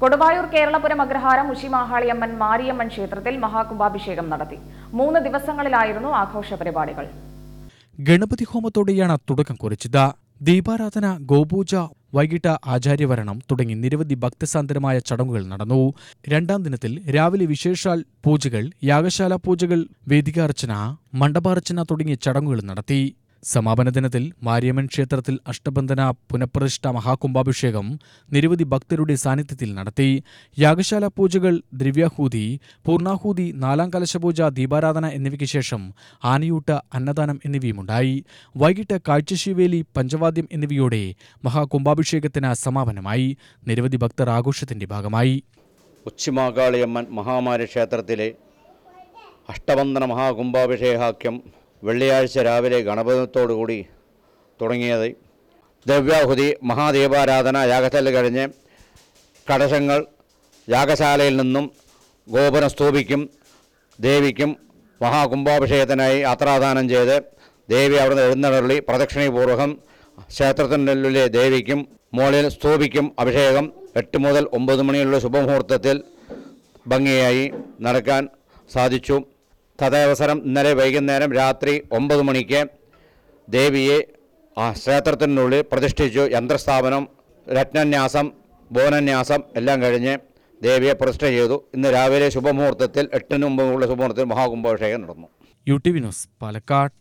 കൊടുവായൂർ കേരളപുരം അഗ്രഹാരം ഉശിമാഹാളിയമ്മൻ മാരിയമ്മൻ ക്ഷേത്രത്തിൽ മഹാകുംഭാഭിഷേകം നടത്തി. 3 ദിവസങ്ങളിലായിരുന്നു ആഘോഷ പരിപാടികൾ. ഗണപതി ഹോമത്തോടെയാണ് തുടക്കം കുറിച്ചത്. ദീപാരാധന, ഗോപൂജ, വൈകിട്ട് ആചാര്യവരണം തുടങ്ങി നിരവധി ഭക്തസാന്ദ്രമായ ചടങ്ങുകൾ നടന്നു. 2ാം ദിനത്തിൽ രാവിലെ വിശേഷാൽ പൂജകൾ, യാഗശാല പൂജകൾ, വേദികാർച്ചന, മണ്ഡപാർച്ചന തുടങ്ങിയ ചടങ്ങുകൾ നടത്തി. സമാപന ദിനത്തിൽ മാരിയമ്മൻ ക്ഷേത്രത്തിൽ അഷ്ടബന്ധന പുനഃപ്രതിഷ്ഠ മഹാകുംഭാഭിഷേകം നിരവധി ഭക്തരുടെ സാന്നിധ്യത്തിൽ നടത്തി. യാഗശാല പൂജകൾ, ദ്രവ്യാഹൂതി, പൂർണാഹൂതി, 4ാം കലശപൂജ, ദീപാരാധന എന്നിവയ്ക്ക് ശേഷം ആനയൂട്ട്, അന്നദാനം എന്നിവയുമുണ്ടായി. വൈകിട്ട് കാഴ്ചശീവേലി, പഞ്ചവാദ്യം എന്നിവയോടെ മഹാകുംഭാഭിഷേകത്തിന് സമാപനമായി. നിരവധി ഭക്തർ ആഘോഷത്തിന്റെ ഭാഗമായി. ഉച്ചിമാകാളിയമ്മൻ മഹാമാരി ക്ഷേത്രത്തിലെ അഷ്ടബന്ധന മഹാകുംഭാഭിഷേകാഖ്യം വെള്ളിയാഴ്ച രാവിലെ ഗണപതിത്തോടുകൂടി തുടങ്ങിയത്. ദ്രവ്യാഹുതി, മഹാദീപാരാധന, യാഗശാല കഴിഞ്ഞ് കടശങ്ങൾ യാഗശാലയിൽ നിന്നും ഗോപുര സ്തൂപിക്കും ദേവിക്കും മഹാകുംഭാഭിഷേകത്തിനായി യാത്രാദാനം ചെയ്ത് ദേവി അവിടുന്ന് എഴുന്നള്ളി പ്രദക്ഷിണപൂർവകം ക്ഷേത്രത്തിനുള്ളിലെ ദേവിക്കും മുകളിൽ സ്തൂപിക്കും അഭിഷേകം 8 മുതൽ 9 മണിയുള്ള ശുഭമുഹൂർത്തത്തിൽ ഭംഗിയായി നടക്കാൻ സാധിച്ചു. തദവസരം ഇന്നലെ വൈകുന്നേരം രാത്രി 9 മണിക്ക് ദേവിയെ ക്ഷേത്രത്തിനുള്ളിൽ പ്രതിഷ്ഠിച്ചു. യന്ത്രസ്ഥാപനം, രത്നന്യാസം, ബോധന്യാസം എല്ലാം കഴിഞ്ഞ് ദേവിയെ പ്രതിഷ്ഠ ചെയ്തു. ഇന്ന് രാവിലെ ശുഭമുഹൂർത്തത്തിൽ 8 മുമ്പുള്ള ശുഭമുഹൂർത്തത്തിൽ മഹാകുംഭാഭിഷേകം നടന്നു. UTV news, Palakkad.